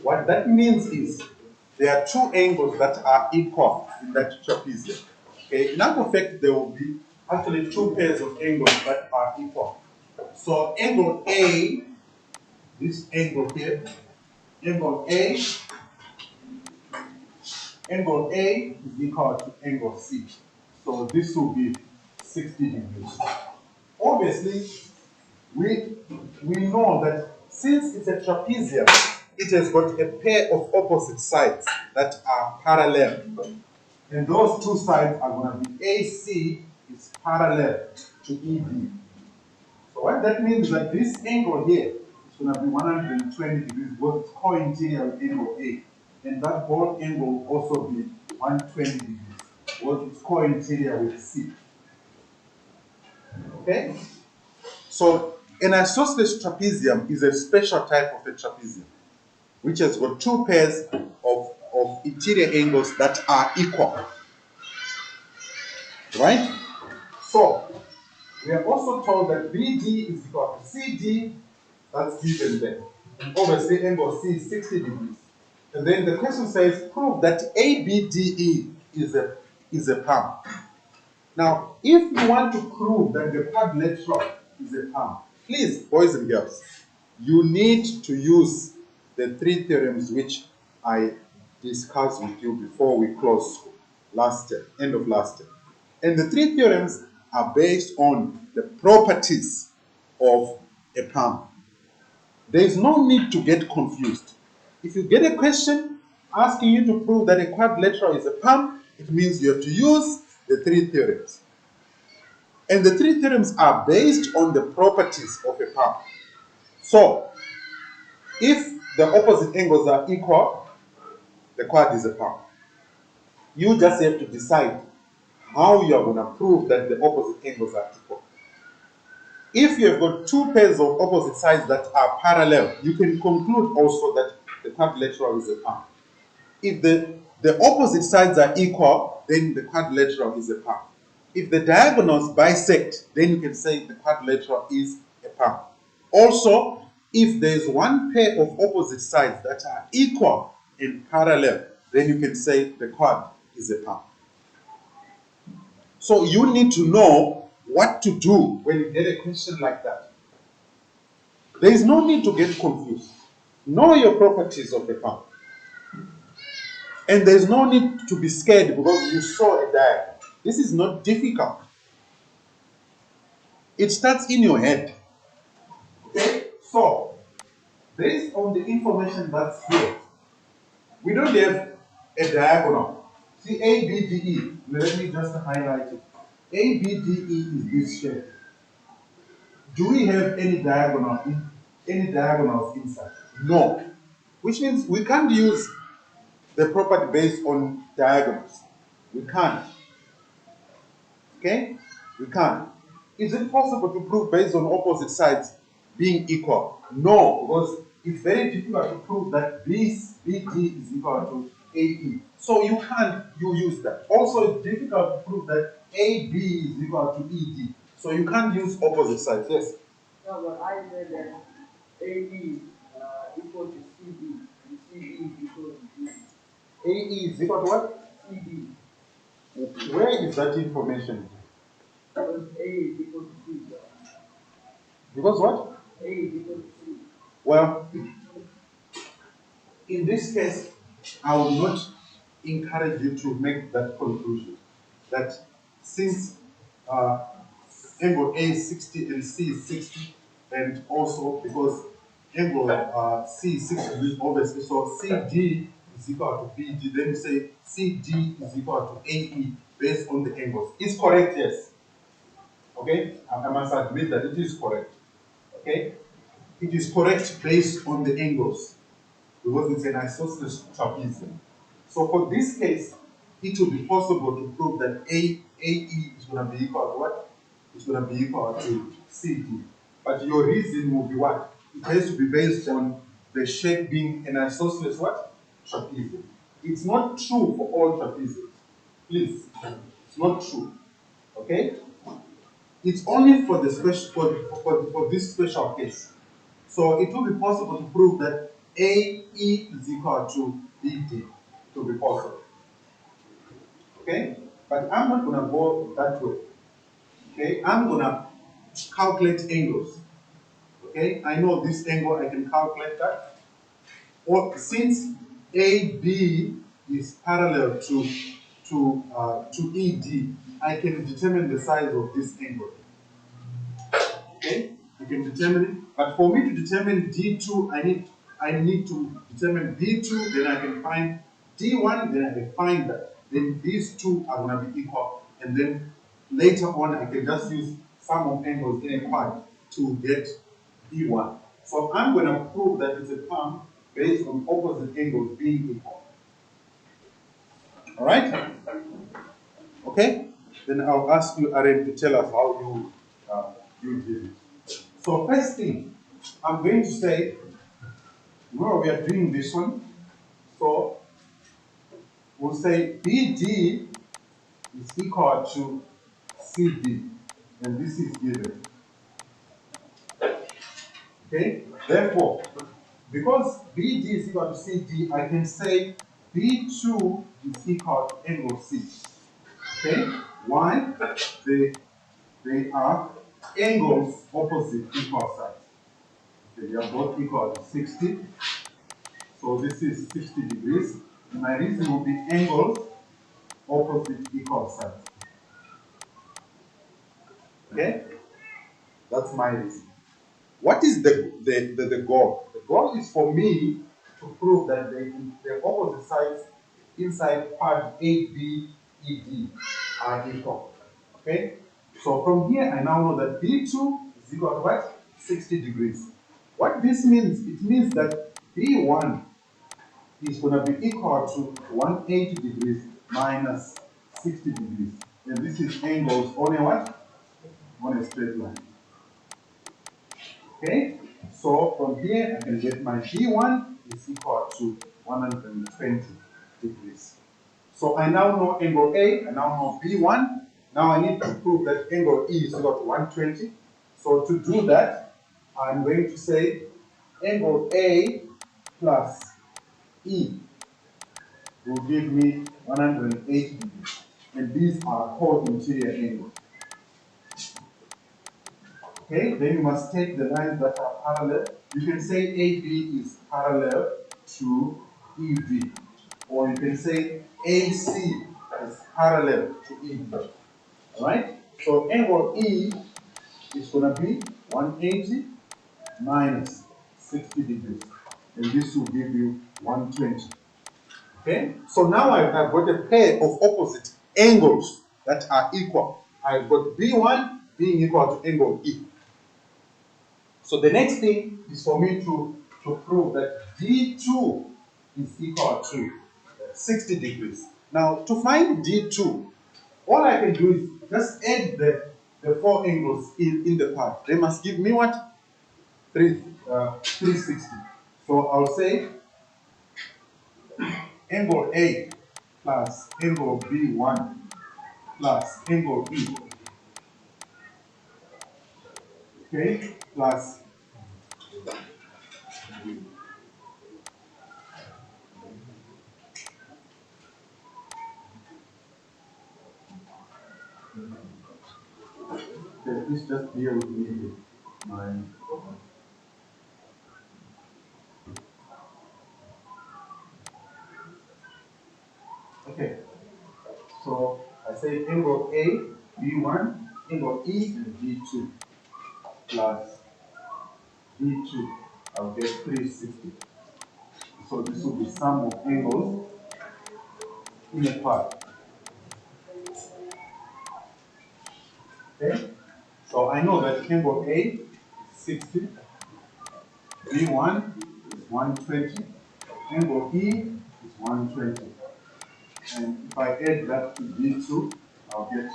What that means is there are two angles that are equal in that trapezium. Okay, in actual fact, there will be actually two pairs of angles that are equal. So angle A, this angle here, angle A is equal to angle C. So this will be 60 degrees. Obviously, we know that since it's a trapezium, it has got a pair of opposite sides that are parallel. And those two sides are going to be AC is parallel to EB. So what that means is that this angle here is going to be 120 degrees because it's co-interior with angle A. And that whole angle will also be 120 degrees because it's co-interior with C. Okay? So an isosceles trapezium is a special type of a trapezium which has got two pairs of interior angles that are equal. Right? So we are also told that BD is equal to CD, that's given there. And obviously angle C is 60 degrees. And then the question says prove that ABDE is a palm. Now, if you want to prove that the quadrilateral is a palm, please, boys and girls, you need to use the three theorems which I discussed with you before we closed school last year, end of last year. And the three theorems are based on the properties of a palm. There is no need to get confused. If you get a question asking you to prove that a quadrilateral is a palm, it means you have to use the three theorems. And the three theorems are based on the properties of a palm. So, if the opposite angles are equal, the quad is a palm. You just have to decide how you are going to prove that the opposite angles are equal. If you have got two pairs of opposite sides that are parallel, you can conclude also that the quadrilateral is a palm. If the opposite sides are equal, then the quadrilateral is a palm. If the diagonals bisect, then you can say the quadrilateral is a palm. Also, if there is one pair of opposite sides that are equal and parallel, then you can say the quad is a palm. So you need to know what to do when you get a question like that. There is no need to get confused. Know your properties of the palm. And there is no need to be scared because you saw a diagram. This is not difficult. It starts in your head. Okay? So, based on the information that's here, we don't have a diagonal. See A, B, D, E. Let me just highlight it. A, B, D, E is this shape. Do we have any diagonals inside? No. Which means we can't use the property based on diagonals. We can't. Okay? We can't. Is it possible to prove based on opposite sides being equal? No, because it's very difficult to prove that this BD is equal to AE. So you can't use that. Also, it's difficult to prove that AB is equal to ED. So you can't use opposite sides. Yes? No, but I said that AB equal to CD and CD is equal to D. AE is equal to what? CD. Where is that information? Because A is equal to C. Because what? A is equal to C. Well, in this case, I will not encourage you to make that conclusion. That since angle A is 60 and C is 60, and also because angle C is 60 degrees, obviously, so CD is equal to BD, then you say CD is equal to AE based on the angles. It's correct, yes. Okay? I must admit that it is correct. Okay? It is correct based on the angles because it's an isosceles trapezium. So for this case, it will be possible to prove that AE is going to be equal to what? It's going to be equal to CD. But your reason will be what? It has to be based on the shape being an isosceles what? Trapezium. It's not true for all trapeziums. Please, it's not true. Okay? It's only for the special for this special case. So it will be possible to prove that AE is equal to BD to be possible. Okay? But I'm not going to go that way. Okay? I'm going to calculate angles. Okay? I know this angle, I can calculate that. Or since AB is parallel to ED, I can determine the size of this angle. Okay, I can determine it. But for me to determine D2, I need to determine D2, then I can find D1, then I can find that. Then these two are going to be equal. And then later on, I can just use sum of angles in a quad to get D1. So I'm going to prove that it's a term based on opposite angles being equal. All right? Okay? Then I'll ask you, Aaron, to tell us how you did it. So first thing, I'm going to say, remember we are doing this one. So we'll say BD is equal to CD, and this is given. Okay? Therefore, because BD is equal to CD, I can say B2 is equal to angle C. Okay? Why? They are angles opposite equal sides. Okay, they are both equal to 60. So this is 60 degrees. My reason will be angles opposite equal sides. Okay? That's my reason. What is the goal? The goal is for me to prove that the opposite sides inside part ABED are equal. Okay? So from here, I now know that B2 is equal to what? 60 degrees. What this means, it means that B1 is going to be equal to 180 degrees minus 60 degrees. And this is angles on a what? On a straight line. Okay? So from here, I can get my B1 is equal to 120 degrees. So I now know angle A, I now know B1. Now I need to prove that angle E is equal to 120. So to do that, I'm going to say angle A plus E will give me 180 degrees. And these are co-interior angles. Okay, then you must take the lines that are parallel. You can say AB is parallel to EB. Or you can say AC is parallel to EB. Alright? So angle E is going to be 180 minus 60 degrees. And this will give you 120. Okay? So now I've got a pair of opposite angles that are equal. I've got B1 being equal to angle E. So the next thing is for me to prove that D2 is equal to 60 degrees. Now, to find D2, all I can do is just add the four angles in the part. They must give me what? 360. So I'll say angle A plus angle B1 plus angle E, okay, plus please just bear with me with my okay. So I say angle A, B1, angle E, and B2 plus B2. I'll get 360. So this will be sum of angles in a part. Okay? So I know that angle A is 60, B1 is 120, angle E is 120. And if I add that to D2, I'll get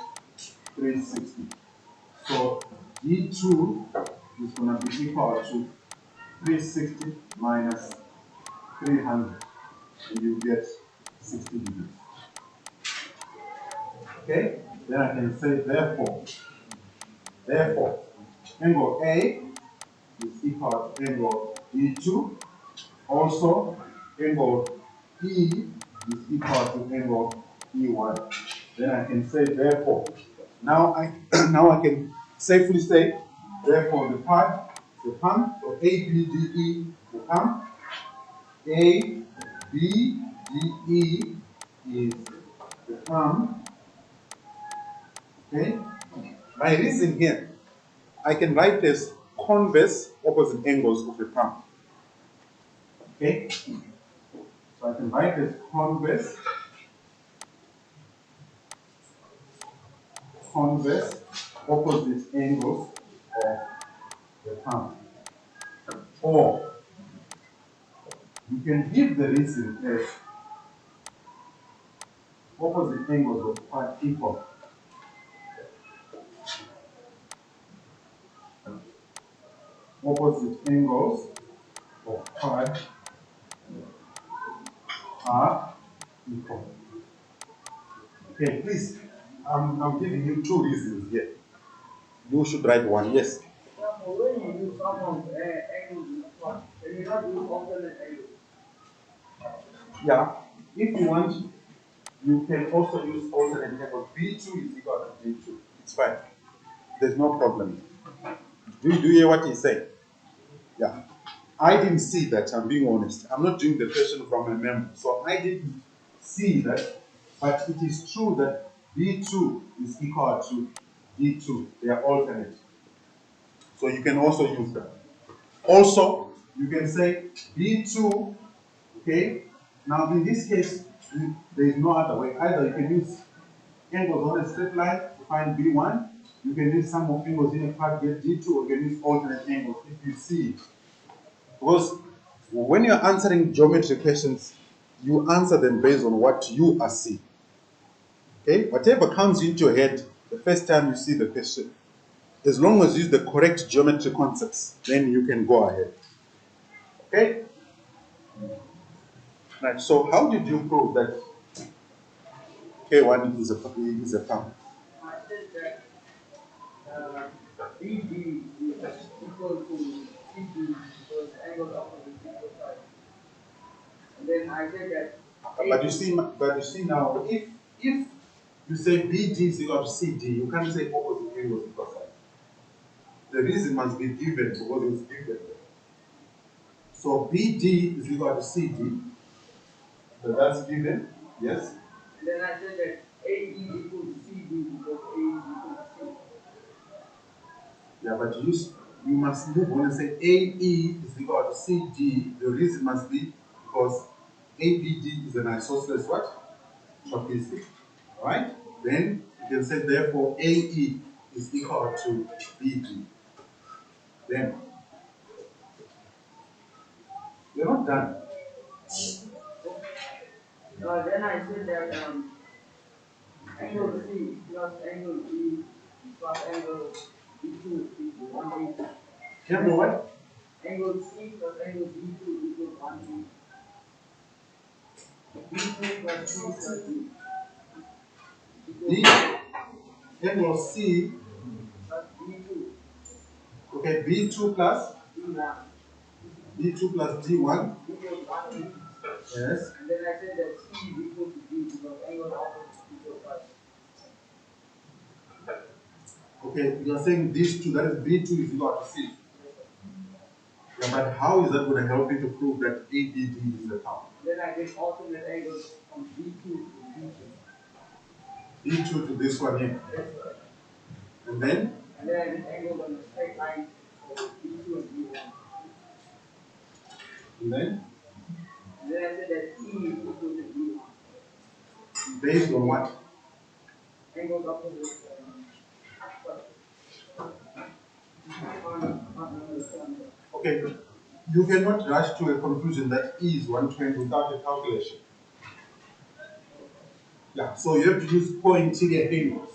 360. So D2 is going to be equal to 360 minus 300, and you get 60 degrees. Okay? Then I can say therefore, angle A is equal to angle D2 Also, angle E is equal to angle E1. Then I can say therefore. Now I now I can safely say therefore the palm of A B D E the palm A B D E is the palm. Okay. My reason here, I can write as converse opposite angles of the palm. Okay. So I can write as converse opposite angles of the palm. Or you can give the reason as opposite angles of pi equal. Opposite angles of pi are equal. Okay, please. I'm giving you two reasons here. You should write one. Yes. Yeah, but when you use some of angles in the plot, then you not use alternate angles. Yeah. If you want, you can also use alternate angle. B2 is equal to B2. It's fine. There's no problem. Do you hear what he's saying? Yeah. I didn't see that, I'm being honest. I'm not doing the question from my memory. So I didn't see that, but it is true that B2 is equal to D2. They are alternate. So you can also use that. Also, you can say B2, okay? Now in this case, there is no other way. Either you can use angles on a straight line to find B1, you can use sum of angles in a part get D2, or you can use alternate angles if you see it. Because when you're answering geometry questions, you answer them based on what you are seeing. Okay? Whatever comes into your head the first time you see the question, as long as you use the correct geometry concepts, then you can go ahead. Okay? Right. So how did you prove that K1 is a palm? I said that BD is equal to CD because angle opposite equal side. And then I said that But you see now, if you say BD is equal to CD, you can't say opposite angles equal side. The reason must be given because it's given. So BD is equal to CD. So that's given, yes. and then I said that AE equal to CD because AE equal to C. Yeah, but you must move on and say AE is equal to CD. The reason must be because ABD is an isosceles what? Trapezium. Alright? Then you can say therefore AE is equal to BD. Then you're not done. Then I said that angle C plus angle E plus angle E2 equals 180. Tell me what? Angle C plus angle E2 equals 180. B2 plus C plus D D equals angle C, plus D2 okay, B2 plus D1 B2 plus D1. equals 180. Yes. And then I said that C is equal to D because angle opposite equals 5. Okay, you are saying these two, that is B2 is equal to C. Yeah, but how is that going to help you to prove that ABD is a term? Then I get alternate angles from D2 to D2. B2 to this one here. Yes, sir. And then, And then I get angles on the straight line for D2 and D1. and then, And then I said that E is equal to D1. based on what? Angles opposite. Okay, you cannot rush to a conclusion that E is 120 without a calculation. Yeah, so you have to use pointillion angles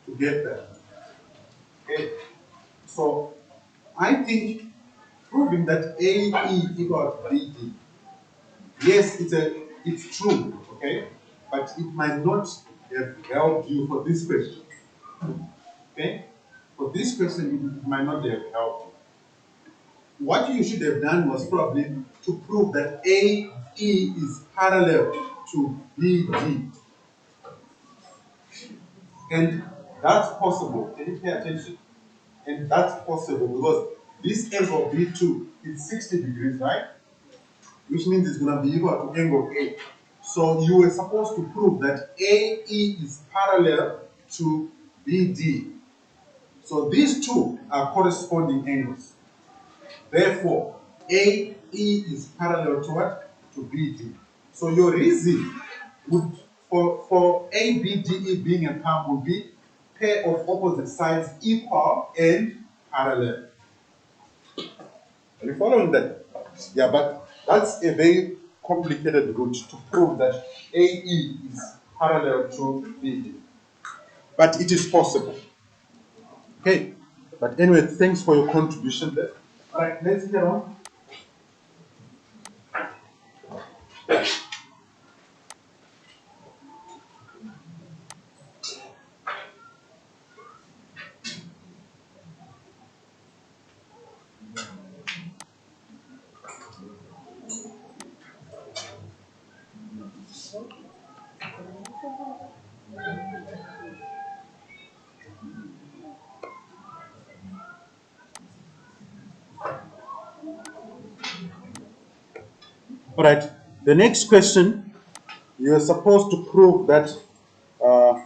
to get that. Okay, so I think proving that AE equals BD, yes, it's true, okay, but it might not have helped you for this question. Okay, for this question, it might not have helped you. What you should have done was probably to prove that AE is parallel to BD. And that's possible. Can you pay attention? And that's possible because this angle B2 is 60 degrees, right? Which means it's going to be equal to angle A. So you were supposed to prove that AE is parallel to BD. So these two are corresponding angles. Therefore, AE is parallel to what? To BD. So your reason would for ABDE being a palm would be pair of opposite sides equal and parallel. Are you following that? Yeah, but that's a very complicated route to prove that AE is parallel to BD. But it is possible. Okay. But anyway, thanks for your contribution there. All right, let's get on. All right. The next question, you are supposed to prove that uh,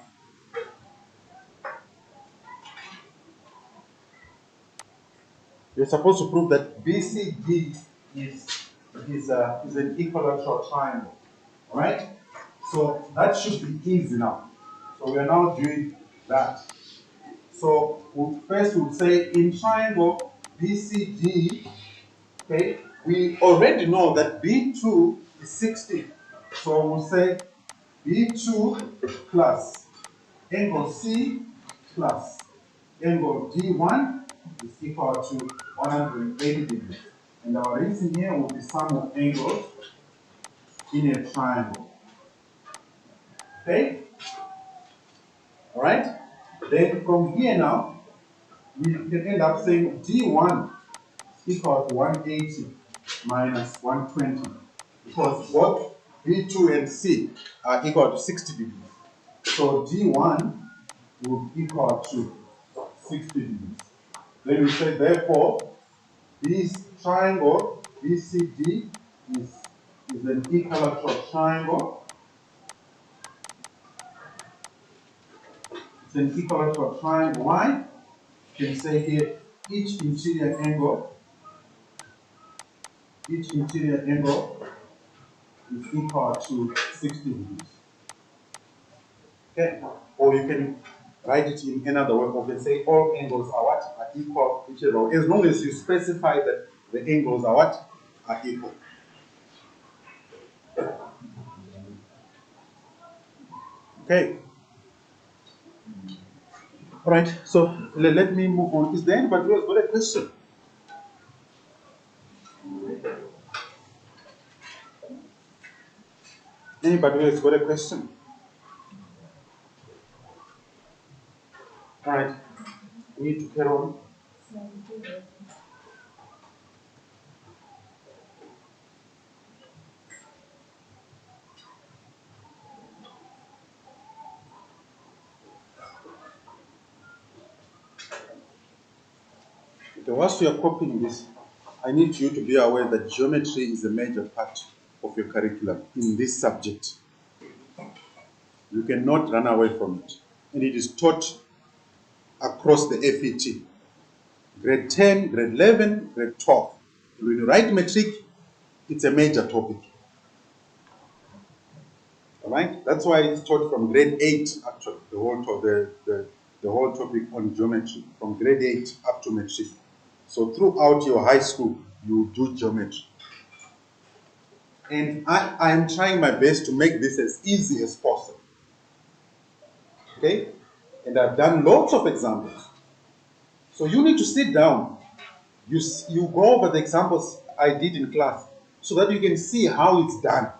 BCD is an equilateral triangle. All right. So that should be easy now. So we are now doing that. So first we'll say in triangle BCD, okay, we already know that B2 is 60. So we'll say B2 plus angle C plus angle D1 is equal to 180 degrees. And our reason here will be sum of angles in a triangle. Okay? Alright? Then from here now, we can end up saying D1 equal to 180 minus 120 because both B2 and C are equal to 60 degrees. So D1 would equal to 60 degrees. Then we say therefore this triangle BCD is an equilateral triangle. It's an equilateral triangle. Why? You can say here each interior angle is equal to 60 degrees. Okay? Or you can write it in another way, or you can say all angles are what? Are equal to each other. As long as you specify that the angles are what? Are equal. Okay. All right. So let me move on. Is there anybody who has got a question? Anybody who has got a question? All right. We need to carry on. Okay, whilst you are copying this, I need you to be aware that geometry is a major part of your curriculum in this subject. You cannot run away from it. And it is taught across the FET. Grade 10, grade 11, grade 12. When you write metric, it's a major topic. All right? That's why it's taught from grade 8, actually, the whole topic on geometry, from grade 8 up to metric. So throughout your high school, you do geometry. And I am trying my best to make this as easy as possible. Okay? And I've done lots of examples. So you need to sit down. You go over the examples I did in class so that you can see how it's done.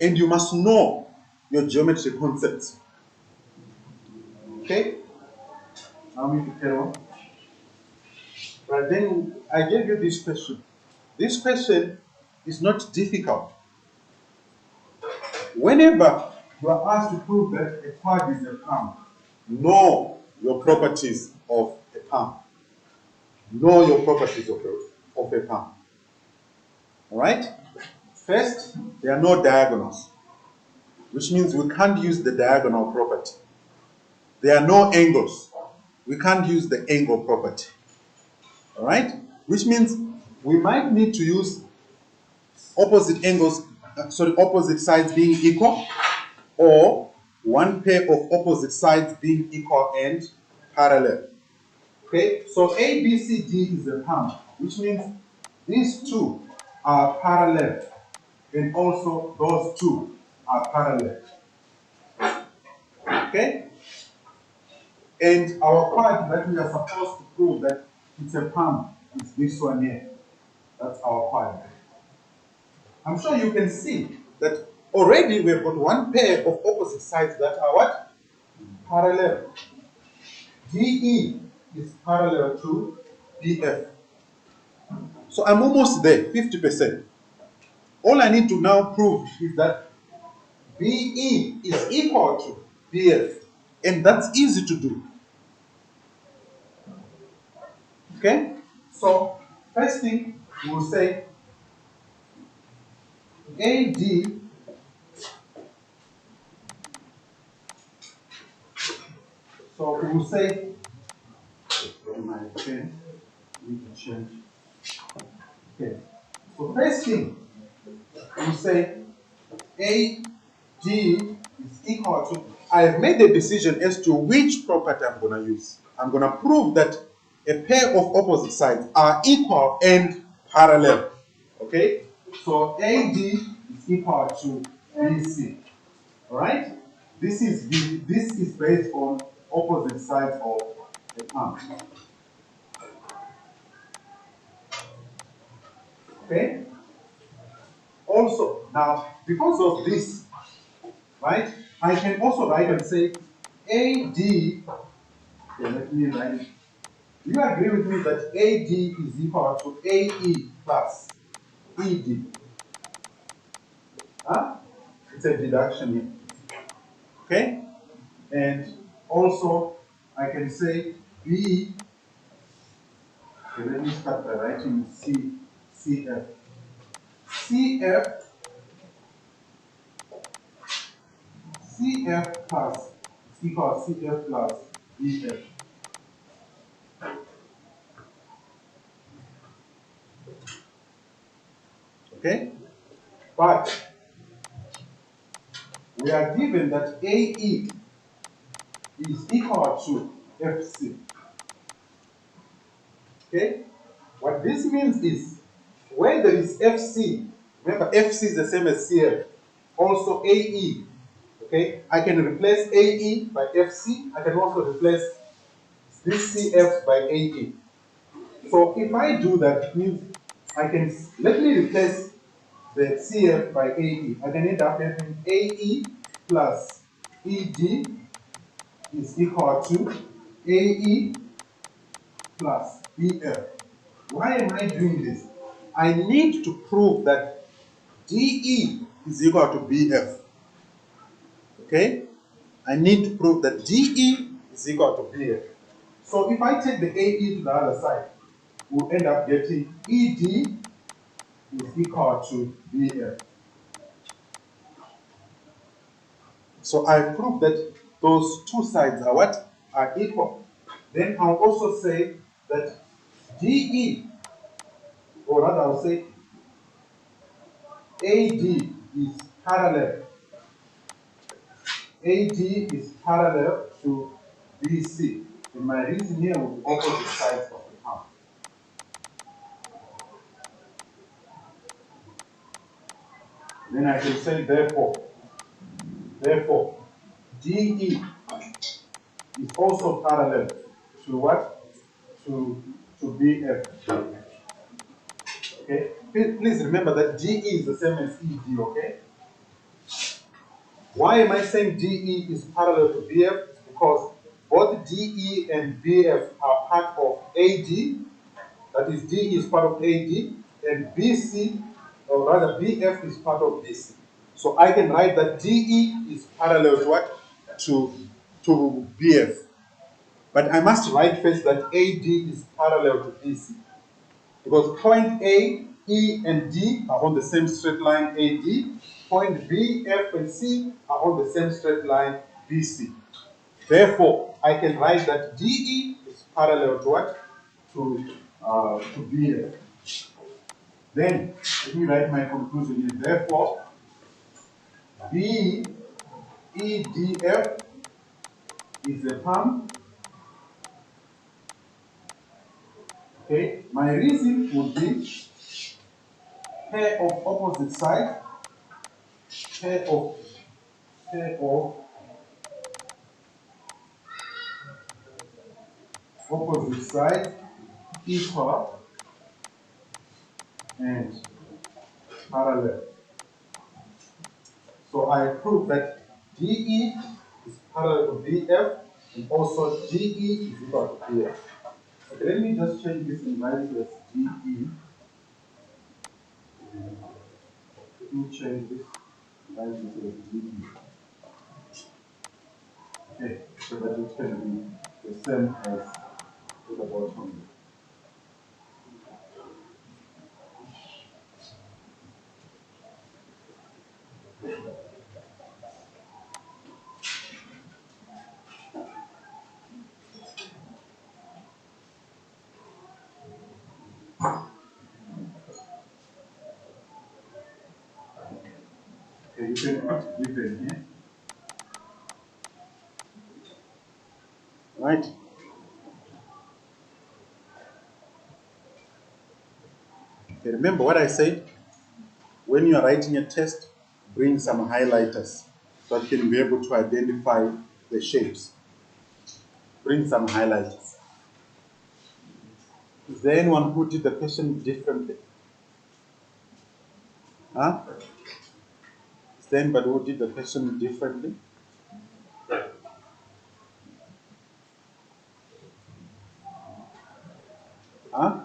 And you must know your geometry concepts. Okay? Now we need to carry on. Right, then I gave you this question. this question is not difficult. Whenever you are asked to prove that a quad is a palm, know your properties of a palm. Know your properties of a palm. Alright? First, there are no diagonals, which means we can't use the diagonal property. There are no angles. We can't use the angle property. Alright? Which means we might need to use opposite sides being equal, or one pair of opposite sides being equal and parallel. Okay, so A, B, C, D is a palm, which means these two are parallel, and also those two are parallel. Okay? And our quad that we are supposed to prove that it's a palm is this one here. That's our quad. I'm sure you can see that already we've got one pair of opposite sides that are what? Parallel. DE is parallel to BF. So I'm almost there, 50%. All I need to now prove is that BE is equal to BF. And that's easy to do. Okay? So, first thing, we will say AD, so we will say, my pen, need to change. Okay. So, first thing, we will say AD is equal to, I have made a decision as to which property I'm going to use. I'm going to prove that a pair of opposite sides are equal and parallel. Okay? So AD is equal to BC. Alright? This is based on opposite sides of a palm. Okay? Also, now, because of this, right, I can also write and say AD, okay, let me write. Do you agree with me that AD is equal to AE plus ED? Huh? It's a deduction here. Okay? And also, I can say B, okay, let me start by writing CF. CF plus is equal to CF plus BF. Okay? But we are given that AE is equal to FC. Okay? What this means is when there is FC, remember FC is the same as CF, also AE. Okay? I can replace AE by FC. I can also replace this CF by AE. So if I do that, it means I can, let me replace the CF by AE. I can end up having AE plus ED is equal to AE plus BF. Why am I doing this? I need to prove that DE is equal to BF. Okay? I need to prove that DE is equal to BF. So if I take the AE to the other side, we'll end up getting ED is equal to BF. So I prove that those two sides are what? Are equal. Then I'll also say that DE, or rather I'll say AD is parallel. AD is parallel to BC. And my reason here will be opposite sides of the palm. Then I can say therefore, DE is also parallel to what? To BF. Okay? Please remember that DE is the same as ED, okay? Why am I saying DE is parallel to BF? Because both DE and BF are part of AD. That is, DE is part of AD, and BC, or rather BF is part of BC. So I can write that DE is parallel to what? To BF. But I must write first that AD is parallel to BC. Because point A, E, and D are on the same straight line AD. Point B, F, and C are on the same straight line BC. Therefore, I can write that DE is parallel to what? To BF. Then, let me write my conclusion here. Therefore, BEDF is a palm. Okay, my reason would be pair of opposite sides, pair of opposite sides equal and parallel. So I prove that DE is parallel to BF and also DE is equal to BF. Okay, let me just change this and write it as DE. Let me change this and write it as DE. Okay, so that it can be the same as the bottom. Okay, you can put given here. Right? Okay, remember what I said? When you are writing a test, bring some highlighters so that you can be able to identify the shapes. Bring some highlighters. Is there anyone who did the question differently? Huh? Is there anybody who did the question differently? Huh?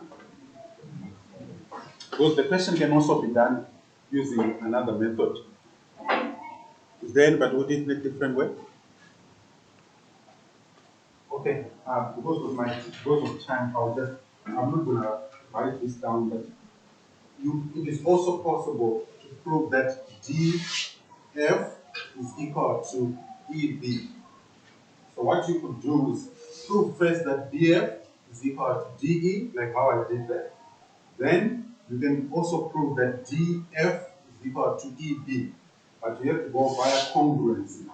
Because the question can also be done using another method. Is there anybody who did it a different way? Okay, because of time, I'm not gonna write this down, but it is also possible to prove that DF is equal to EB. So what you could do is prove first that DF is equal to DE, like how I did that. Then you can also prove that DF is equal to EB, but you have to go via congruency.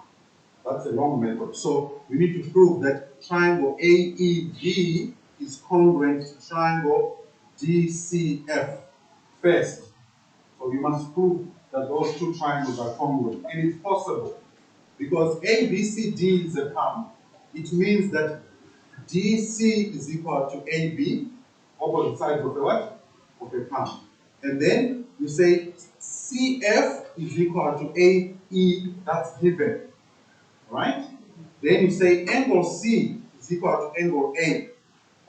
That's a long method. So we need to prove that triangle AED is congruent to triangle DCF first. So you must prove that those two triangles are congruent. And it's possible because ABCD is a palm. It means that DC is equal to AB, opposite sides of the what? Of a palm. And then you say CF is equal to AE, that's given. Right? Then you say angle C is equal to angle A,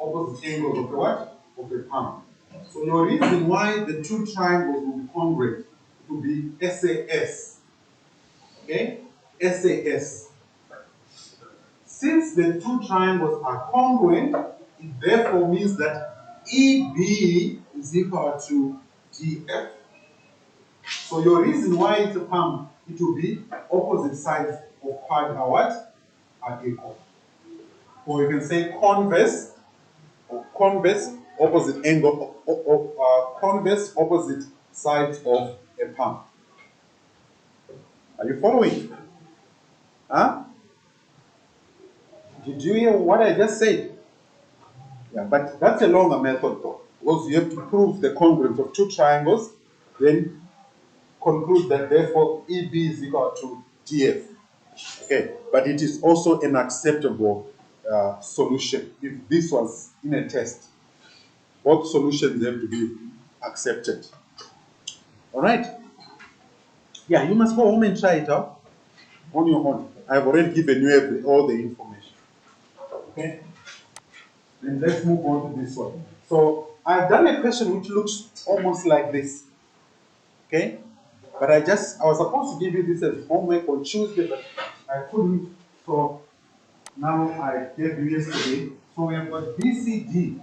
opposite angles of the what? Of the palm. So your reason why the two triangles will be congruent will be SAS. Okay? SAS. Since the two triangles are congruent, it therefore means that EB is equal to DF. So your reason why it's a palm, it will be opposite sides of part are what? Are equal. Or you can say converse, or converse opposite angle, converse opposite sides of a palm. Are you following? Huh? Did you hear what I just said? Yeah, but that's a longer method though, because you have to prove the congruence of two triangles, then conclude that therefore EB is equal to DF. Okay, but it is also an acceptable solution if this was in a test. Both solutions have to be accepted. All right? Yeah, you must go home and try it out on your own. I've already given you all the information. Okay? Then let's move on to this one. So I've done a question which looks almost like this. Okay? But I was supposed to give you this as homework on Tuesday, but I couldn't. So now I gave you yesterday. So we have got BCD,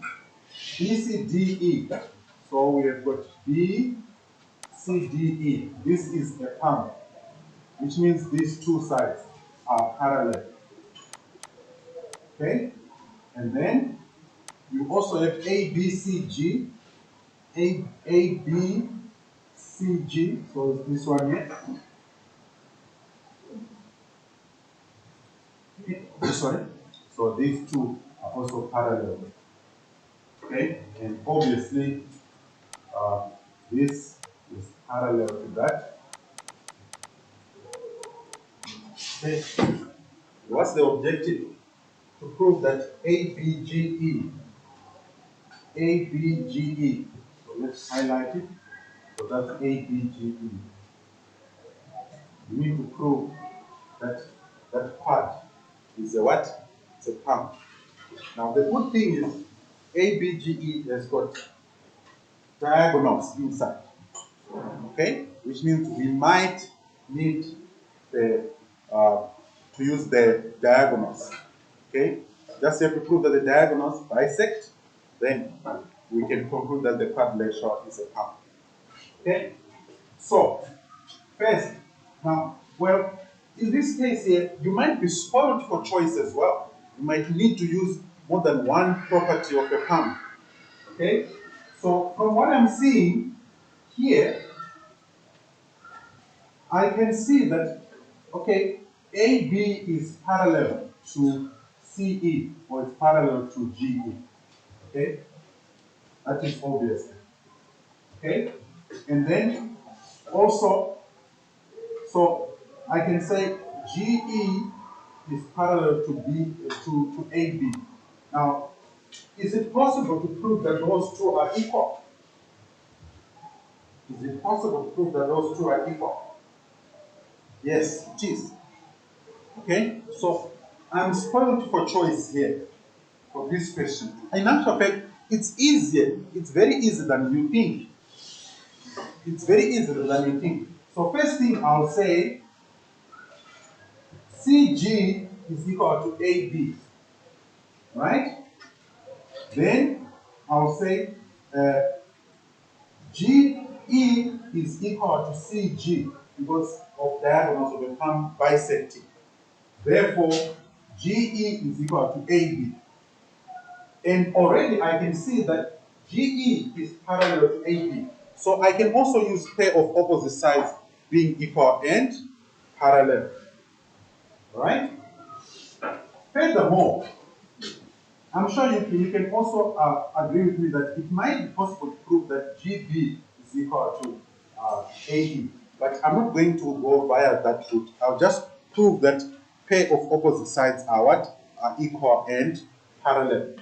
BCDE. So we have got BCDE. This is a palm, which means these two sides are parallel. Okay? And then you also have ABCG, ABCG, so it's this one here. This one. So these two are also parallel. Okay? And obviously, this is parallel to that. Okay? What's the objective? To prove that ABGE, ABGE. So let's highlight it. So that's ABGE. You need to prove that that part is a what? It's a palm. Now the good thing is ABGE has got diagonals inside. Okay? Which means we might need the to use the diagonals. Okay? Just have to prove that the diagonals bisect, then we can conclude that the quadrilateral is a palm. Okay? So, first, now, well, in this case here, you might be spoiled for choice as well. You might need to use more than one property of a palm. Okay? So, from what I'm seeing here, I can see that, okay, AB is parallel to CE, or it's parallel to GE. Okay? That is obvious. Okay? And then also, so I can say GE is parallel to to AB. Now, is it possible to prove that those two are equal? Is it possible to prove that those two are equal? Yes, it is. Okay, so I'm spoiled for choice here for this question. In actual fact, it's easier. It's very easy than you think. It's very easy than you think. So first thing I'll say, CG is equal to AB, right? Then I'll say GE is equal to CG because of diagonals of a palm bisecting. Therefore, GE is equal to AB. And already I can see that GE is parallel to AB. So I can also use pair of opposite sides being equal and parallel. Right? Furthermore, I'm sure you can also agree with me that it might be possible to prove that GB is equal to AE. But I'm not going to go via that route. I'll just prove that pair of opposite sides are what? Are equal and parallel.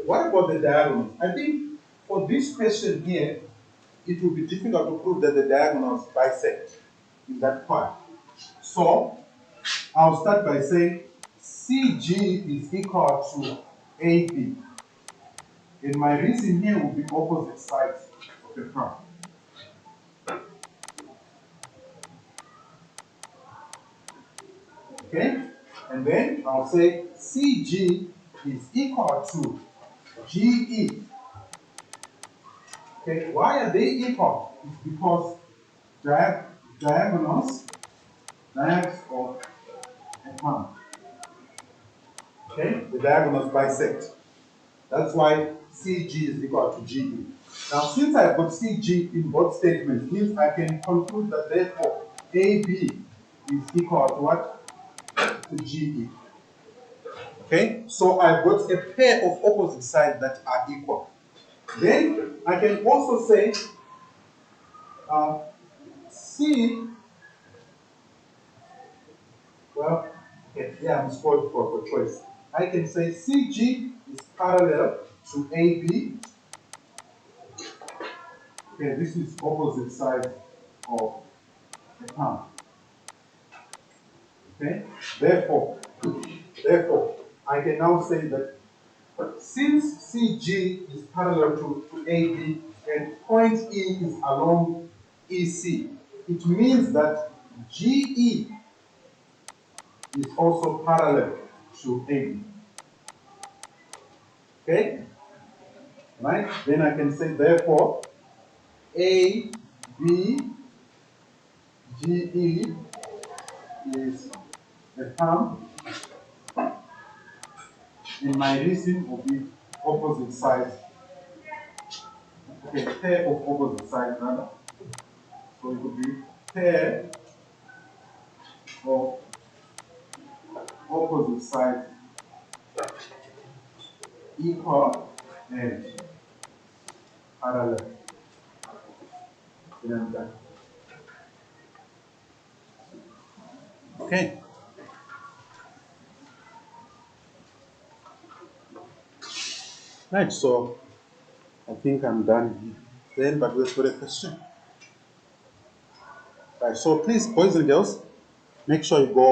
What about the diagonals? I think for this question here, it will be difficult to prove that the diagonals bisect in that part. So I'll start by saying CG is equal to AB. And my reason here will be opposite sides of the curve. Okay? And then I'll say CG is equal to GE. Okay, why are they equal? It's because diagonals of a palm. Okay, the diagonals bisect. That's why CG is equal to GE. Now, since I've got CG in both statements, means I can conclude that therefore AB is equal to what? To GE. Okay, so I've got a pair of opposite sides that are equal. Then I can also say C, well, okay, yeah, I'm spoiled for choice. I can say CG is parallel to AB. Okay, this is opposite side of the palm. Okay, therefore, I can now say that Since CG is parallel to AB and point E is along EC, it means that GE is also parallel to AB. Okay? Right? Then I can say, therefore, AB GE is a term, and my reason will be opposite sides. Okay, pair of opposite sides rather. So it would be pair of opposite sides equal and parallel. Then I'm done. Okay. Right, so I think I'm done then, but let's put a question. Right, so please, boys and girls, make sure you go